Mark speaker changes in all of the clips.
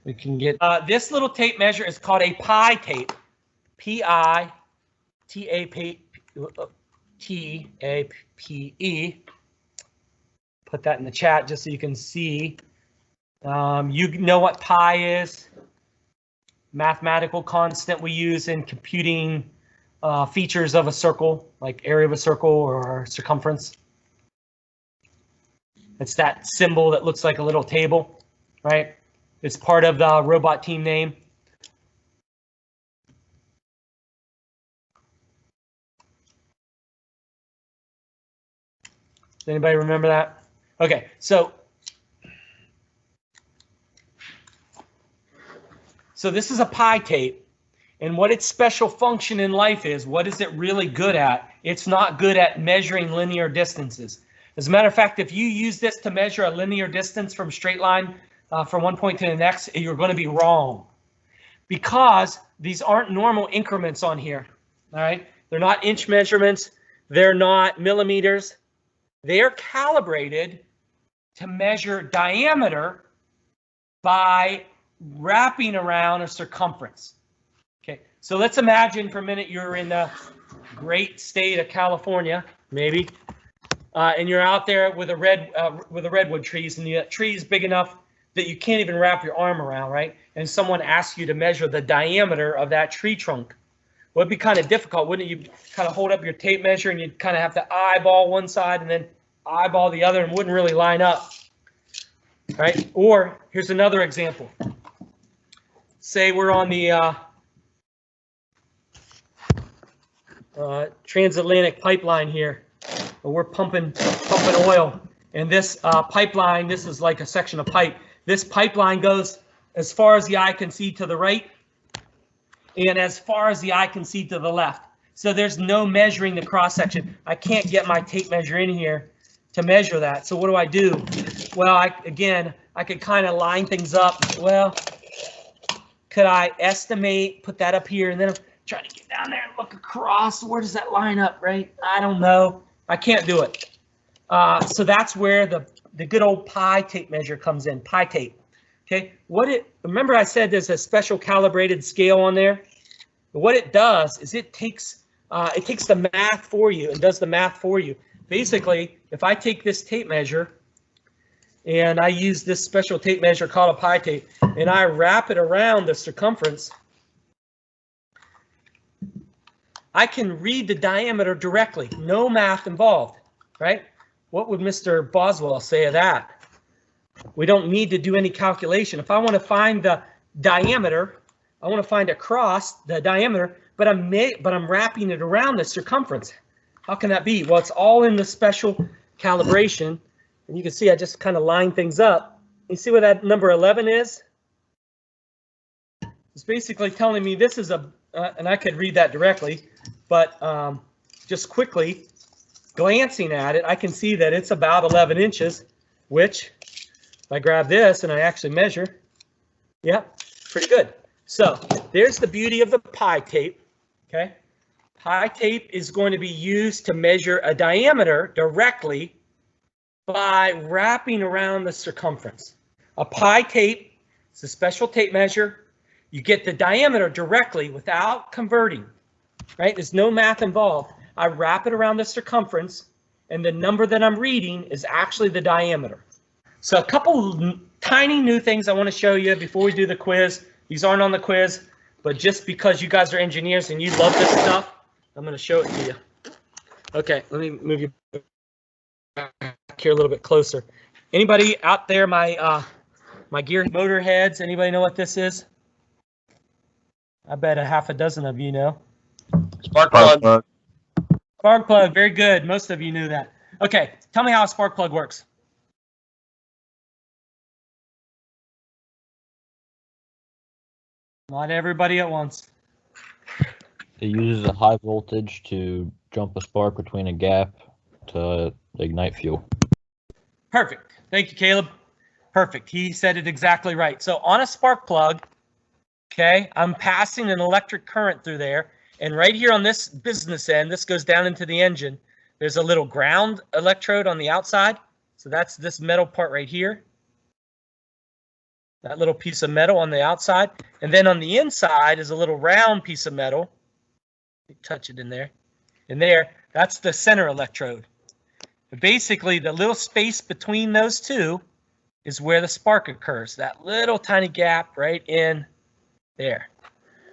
Speaker 1: We can get this little tape measure is called a pi tape. P-I-T-A-P-E. Put that in the chat just so you can see. You know what pi is. Mathematical constant we use in computing features of a circle, like area of a circle or circumference. It's that symbol that looks like a little table, right? It's part of the robot team name. Does anybody remember that? Okay, so this is a pi tape, and what its special function in life is, what is it really good at? It's not good at measuring linear distances. As a matter of fact, if you use this to measure a linear distance from a straight line from one point to the next, you're going to be wrong, because these aren't normal increments on here. All right, they're not inch measurements, they're not millimeters. They are calibrated to measure diameter by wrapping around a circumference. Okay, so let's imagine for a minute you're in the great state of California, maybe, and you're out there with the redwood trees, and the tree is big enough that you can't even wrap your arm around, right? And someone asks you to measure the diameter of that tree trunk. Well, it'd be kind of difficult, wouldn't it? You kind of hold up your tape measure and you'd kind of have to eyeball one side and then eyeball the other, and wouldn't really line up, right? Or here's another example. Say we're on the transatlantic pipeline here, we're pumping oil, and this pipeline, this is like a section of pipe. This pipeline goes as far as the eye can see to the right, and as far as the eye can see to the left. So there's no measuring the cross section. I can't get my tape measure in here to measure that. So what do? Well, I could kind of line things up. Well, could I estimate, put that up here, and then I'm trying to get down there and look across. Where does that line up, right? I don't know. I can't do it. So that's where the good old pi tape measure comes in, pi tape. Okay, remember I said there's a special calibrated scale on there? What it does is it takes the math for you and does the math for you. Basically, if I take this tape measure and I use this special tape measure called a pi tape, and I wrap it around the circumference, I can read the diameter directly, no math involved, right? What would Mr. Boswell say of that? We don't need to do any calculation. If I want to find the diameter, I want to find across the diameter, but I'm wrapping it around the circumference. How can that be? Well, it's all in the special calibration, and you can see I just kind of line things up. You see what that number 11 is? It's basically telling me this is and I could read that directly, but just quickly glancing at it, I can see that it's about 11 inches, which if I grab this and I actually measure, yeah, pretty good. So there's the beauty of the pi tape, okay? Pi tape is going to be used to measure a diameter directly by wrapping around the circumference. A pi tape is a special tape measure. You get the diameter directly without converting, right? There's no math involved. I wrap it around the circumference, and the number that I'm reading is actually the diameter. So a couple tiny new things I want to show you before we do the quiz. These aren't on the quiz, but just because you guys are engineers and you love this stuff, I'm going to show it to you. Okay, let me move you back here a little bit closer. Anybody out there, my gear motor heads, anybody know what this is? I bet a half a dozen of you know.
Speaker 2: Spark plug.
Speaker 1: Spark plug, very good. Most of you knew that. Okay, tell me how a spark plug works. Not everybody at once.
Speaker 2: It uses a high voltage to jump a spark between a gap to ignite fuel.
Speaker 1: Perfect. Thank you, Caleb. Perfect. He said it exactly right. So on a spark plug, okay, I'm passing an electric current through there. And right here on this business end, this goes down into the engine. There's a little ground electrode on the outside. So that's this metal part right here. that little piece of metal on the outside. And then on the inside is a little round piece of metal. You touch it in there. And there, that's the center electrode. Basically, the little space between those two is where the spark occurs. That little tiny gap right in there.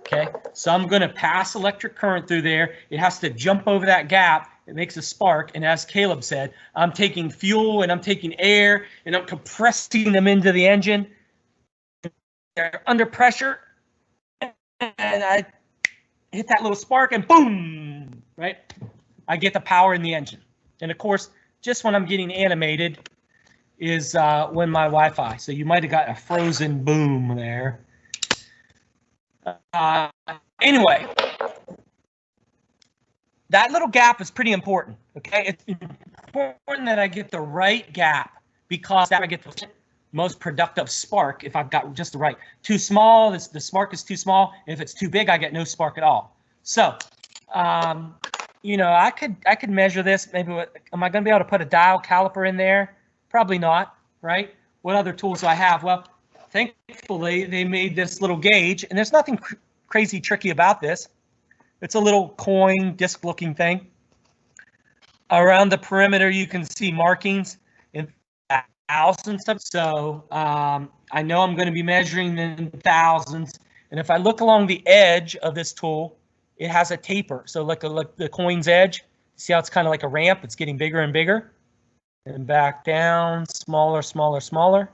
Speaker 1: Okay, so I'm going to pass electric current through there. It has to jump over that gap. It makes a spark. And as Caleb said, I'm taking fuel and I'm taking air and I'm compressing them into the engine. They're under pressure. And I hit that little spark and boom, right? I get the power in the engine. And of course, just when I'm getting animated is when my Wi-Fi. So you might have got a frozen boom there. Anyway, that little gap is pretty important. Okay, it's important that I get the right gap because that I get the most productive spark if I've got just the right. Too small, the spark is too small. If it's too big, I get no spark at all. So, you know, I could measure this. Maybe am I going to be able to put a dial caliper in there? Probably not, right? What other tools do I have? Well, thankfully they made this little gauge, and there's nothing crazy tricky about this. It's a little coin disc-looking thing. Around the perimeter, you can see markings in thousands. So I know I'm going to be measuring in thousands. And if I look along the edge of this tool, it has a taper. So like the coin's edge, see how it's kind of like a ramp? It's getting bigger and bigger. And back down, smaller, smaller, smaller.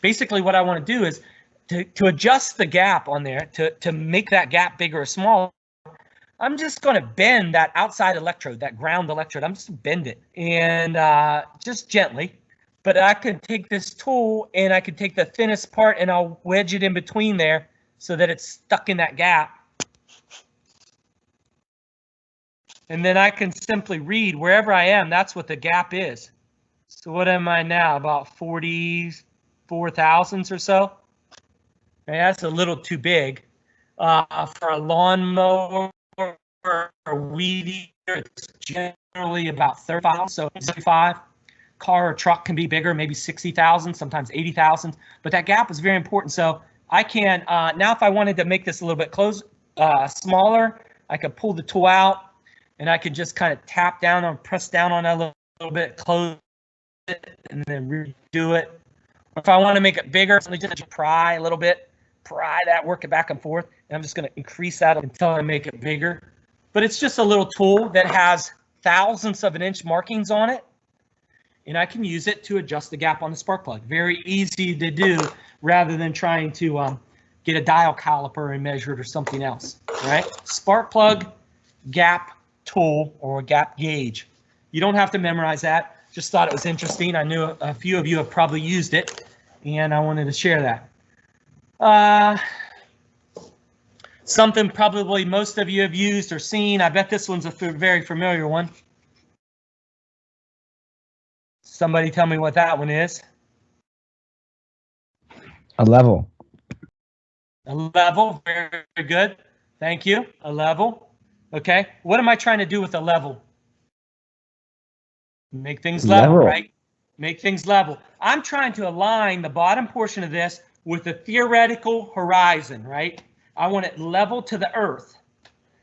Speaker 1: Basically, what I want to do is to adjust the gap on there, to make that gap bigger or smaller, I'm just going to bend that outside electrode, that ground electrode. I'm just going to bend it, and just gently. But I could take this tool, and I could take the thinnest part, and I'll wedge it in between there so that it's stuck in that gap. And then I can simply read wherever I am, that's what the gap is. So what am I now, about 44 thousandths or so? That's a little too big. For a lawnmower or a weed eater, it's generally about 35, so 35. Car or truck can be bigger, maybe 60,000, sometimes 80,000. But that gap is very important. So I can, now if I wanted to make this a little bit smaller, I could pull the tool out and I could just kind of tap down or press down on that a little bit, close it, and then redo it. Or if I want to make it bigger, just pry a little bit, pry that, work it back and forth. And I'm just going to increase that until I make it bigger. But it's just a little tool that has thousandths of an inch markings on it. And I can use it to adjust the gap on the spark plug. Very easy to do rather than trying to get a dial caliper and measure it or something else. All right, spark plug gap tool or gap gauge. You don't have to memorize that. Just thought it was interesting. I knew a few of you have probably used it, and I wanted to share that. Something probably most of you have used or seen. I bet this one's a very familiar one. Somebody tell me what that one is.
Speaker 3: A level.
Speaker 1: A level, very good. Thank you. A level. Okay, what am I trying to do with a level? Make things level, right? Make things level. I'm trying to align the bottom portion of this with the theoretical horizon, right? I want it level to the earth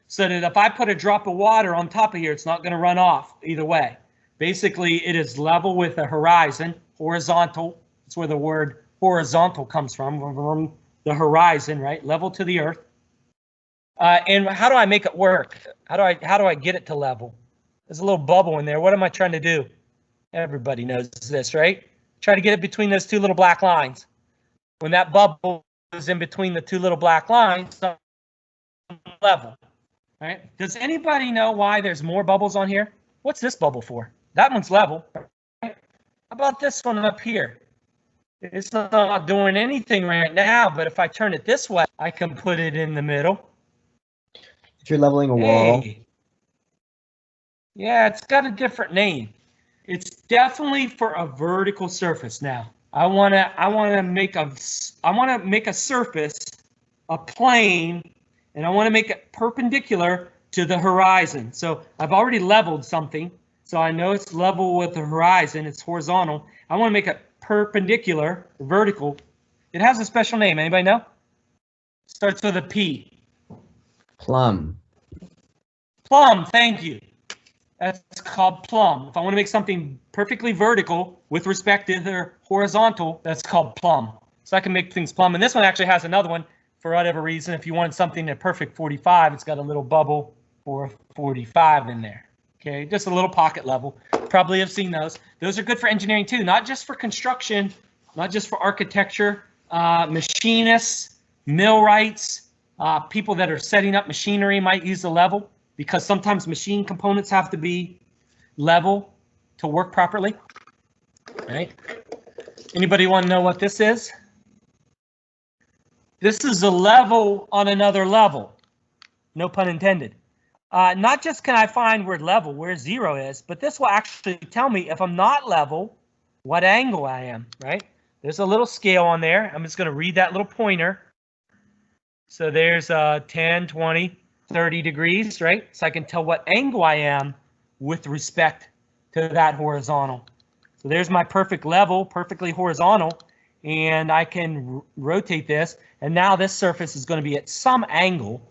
Speaker 1: so that if I put a drop of water on top of here, it's not going to run off either way. Basically, it is level with the horizon, horizontal. That's where the word horizontal comes from the horizon, right? Level to the earth. And how do I make it work? How do I get it to level? There's a little bubble in there. What am I trying to do? Everybody knows this, right? Try to get it between those two little black lines. When that bubble is in between the two little black lines, level. All right. Does anybody know why there's more bubbles on here? What's this bubble for? That one's level. How about this one up here? It's not doing anything right now, but if I turn it this way, I can put it in the middle.
Speaker 3: If you're leveling a wall.
Speaker 1: Yeah, it's got a different name. It's definitely for a vertical surface now. I want to make a surface, a plane, and I want to make it perpendicular to the horizon. So I've already leveled something, so I know it's level with the horizon. It's horizontal. I want to make it perpendicular, vertical. It has a special name. Anybody know? Starts with a P.
Speaker 3: Plumb.
Speaker 1: Plumb, thank you. That's called plumb. If I want to make something perfectly vertical with respect to their horizontal, that's called plumb. So I can make things plumb. And this one actually has another one for whatever reason. If you wanted something at perfect 45, it's got a little bubble for 45 in there. Okay, just a little pocket level. Probably have seen those. Those are good for engineering too, not just for construction, not just for architecture, machinists, millwrights, people that are setting up machinery might use the level, because sometimes machine components have to be level to work properly. All right. Anybody want to know what this is? This is a level on another level. No pun intended. Not just can I find where level, where 0 is, but this will actually tell me if I'm not level, what angle I am, right? There's a little scale on there. I'm just going to read that little pointer. So there's 10, 20, 30 degrees, right? So I can tell what angle I am with respect to that horizontal. So there's my perfect level, perfectly horizontal, and I can rotate this. And now this surface is going to be at some angle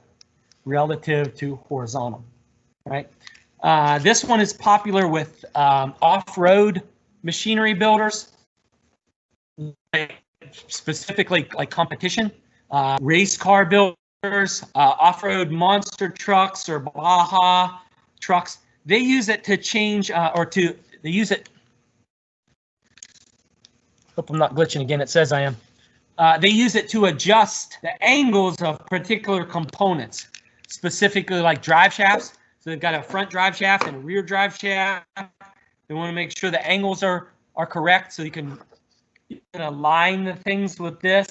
Speaker 1: relative to horizontal, right? This one is popular with off-road machinery builders, specifically like competition, race car builders, off-road monster trucks or Baja trucks. They use it to change they use it. Hope I'm not glitching again. It says I am. They use it to adjust the angles of particular components, specifically like drive shafts. So they've got a front drive shaft and a rear drive shaft. They want to make sure the angles are correct, so you can align the things with this.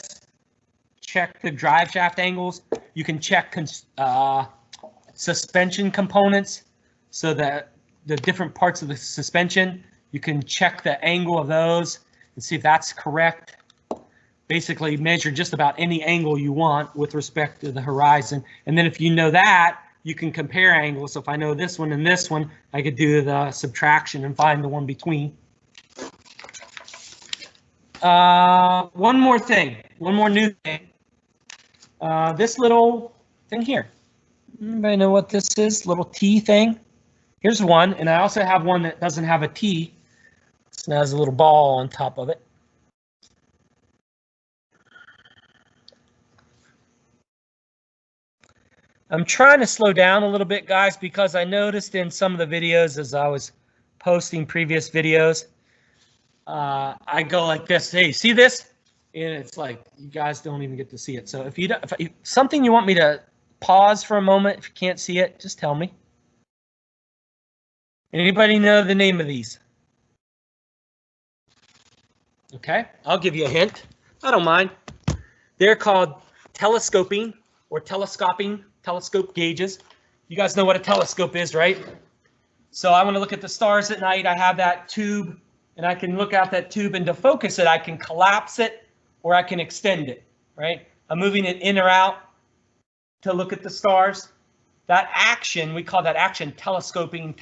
Speaker 1: Check the drive shaft angles. You can check suspension components, so that the different parts of the suspension, you can check the angle of those and see if that's correct. Basically measure just about any angle you want with respect to the horizon. And then if you know that, you can compare angles. So if I know this one and this one, I could do the subtraction and find the one between. One more thing, one more new thing. This little thing here. Anybody know what this is? Little T thing. Here's one, and I also have one that doesn't have a T. It has a little ball on top of it. I'm trying to slow down a little bit, guys, because I noticed in some of the videos as I was posting previous videos, I go like this. Hey, see this? And it's like you guys don't even get to see it. So if something you want me to pause for a moment, if you can't see it, just tell me. Anybody know the name of these? Okay, I'll give you a hint. I don't mind. They're called telescoping or telescope gauges. You guys know what a telescope is, right? So I want to look at the stars at night. I have that tube, and I can look out that tube, and to focus it, I can collapse it or I can extend it, right? I'm moving it in or out to look at the stars. That action, we call that action telescoping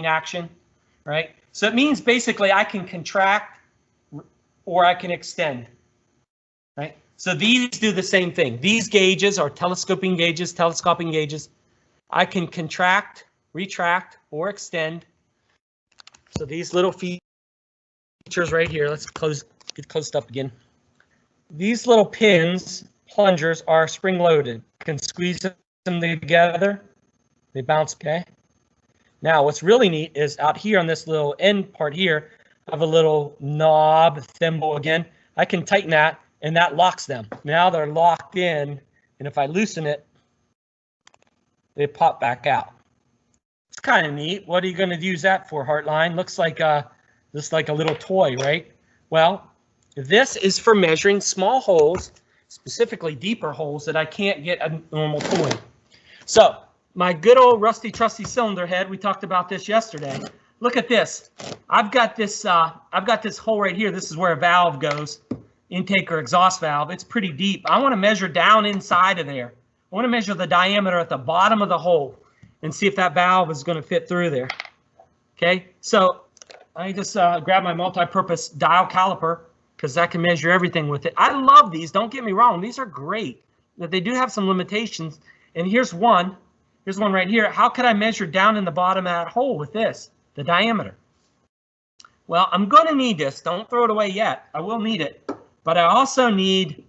Speaker 1: action, right? So it means basically I can contract or I can extend, right? So these do the same thing. These gauges are telescoping gauges. I can contract, retract, or extend. So these little features right here, let's get closed up again. These little pins, plungers, are spring-loaded. You can squeeze them together, they bounce, okay? Now, what's really neat is out here on this little end part here, I have a little knob, thimble again. I can tighten that, and that locks them. Now they're locked in, and if I loosen it, they pop back out. It's kind of neat. What are you going to use that for, Heartline? Looks like just like a little toy, right? Well, this is for measuring small holes, specifically deeper holes that I can't get a normal tool in. So my good old rusty trusty cylinder head, we talked about this yesterday. Look at this. I've got this hole right here. This is where a valve goes, intake or exhaust valve. It's pretty deep. I want to measure down inside of there. I want to measure the diameter at the bottom of the hole and see if that valve is going to fit through there. Okay, so I just grab my multi-purpose dial caliper, because I can measure everything with it. I love these, don't get me wrong, these are great, but they do have some limitations. And here's one right here. How could I measure down in the bottom of that hole with this, the diameter? Well, I'm going to need this. Don't throw it away yet. I will need it, but I also need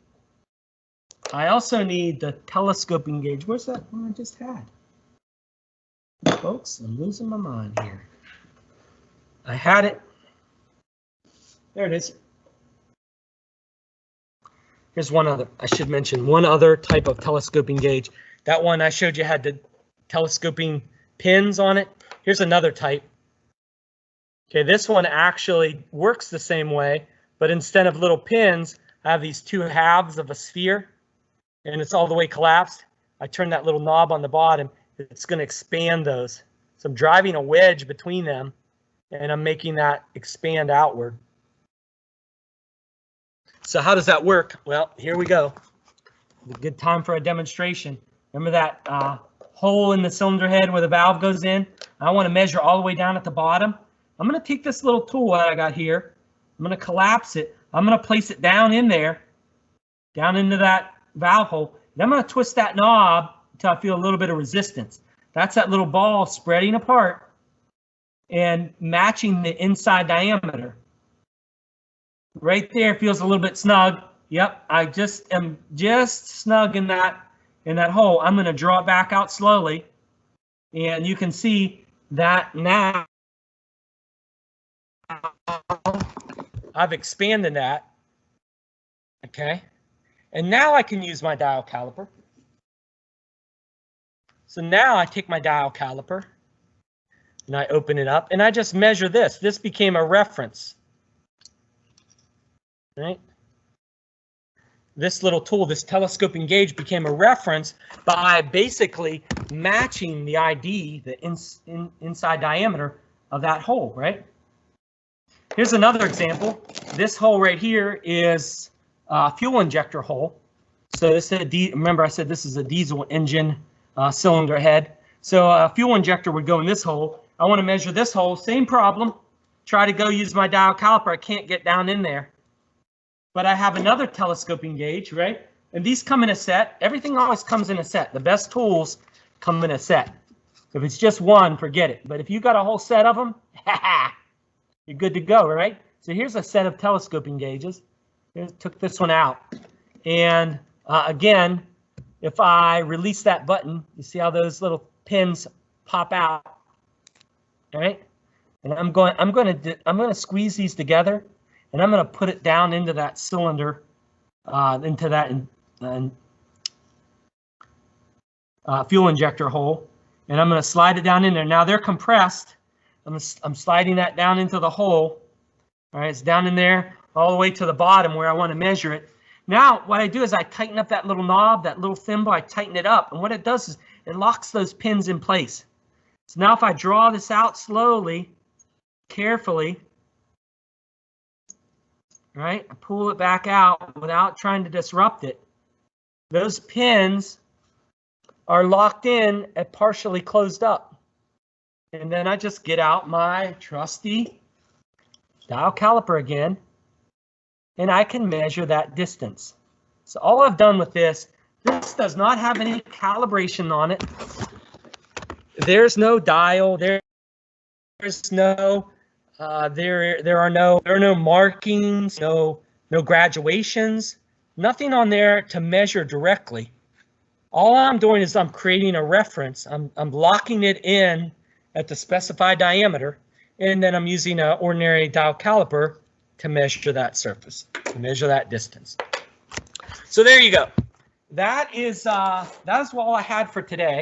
Speaker 1: the telescoping gauge. Where's that one I just had? Folks, I'm losing my mind here. I had it. There it is. Here's one other. I should mention one other type of telescoping gauge. That one I showed you had the telescoping pins on it. Here's another type. Okay, this one actually works the same way, but instead of little pins, I have these two halves of a sphere, and it's all the way collapsed. I turn that little knob on the bottom. It's going to expand those. So I'm driving a wedge between them, and I'm making that expand outward. So how does that work? Well, here we go. A good time for a demonstration. Remember that hole in the cylinder head where the valve goes in? I want to measure all the way down at the bottom. I'm going to take this little tool that I got here. I'm going to collapse it. I'm going to place it down in there, down into that valve hole. And I'm going to twist that knob until I feel a little bit of resistance. That's that little ball spreading apart and matching the inside diameter. Right there feels a little bit snug. Yep, I just am just snug in that hole. I'm going to draw it back out slowly, and you can see that now I've expanded that. Okay, and now I can use my dial caliper. So now I take my dial caliper and I open it up and I just measure this. This became a reference. Right? This little tool, this telescoping gauge, became a reference by basically matching the ID, the inside diameter of that hole, right? Here's another example. This hole right here is a fuel injector hole. So this is remember I said this is a diesel engine cylinder head. So a fuel injector would go in this hole. I want to measure this hole, same problem. Try to go use my dial caliper. I can't get down in there. But I have another telescoping gauge, right? And these come in a set. Everything always comes in a set. The best tools come in a set. If it's just one, forget it. But if you got a whole set of them, you're good to go, right? So here's a set of telescoping gauges. Took this one out. And again, if I release that button, you see how those little pins pop out, right? And I'm going to squeeze these together. And I'm going to put it down into that cylinder, into that fuel injector hole. And I'm going to slide it down in there. Now they're compressed. I'm sliding that down into the hole. All right, it's down in there all the way to the bottom where I want to measure it. Now what I do is I tighten up that little knob, that little thimble, I tighten it up. And what it does is it locks those pins in place. So now if I draw this out slowly, carefully, right, I pull it back out without trying to disrupt it. Those pins are locked in and partially closed up. And then I just get out my trusty dial caliper again, and I can measure that distance. So all I've done with this does not have any calibration on it. There's no dial, there's no there are no markings, no graduations, nothing on there to measure directly. All I'm doing is I'm creating a reference. I'm locking it in at the specified diameter, and then I'm using an ordinary dial caliper to measure that surface, to measure that distance. So there you go. That is all I had for today.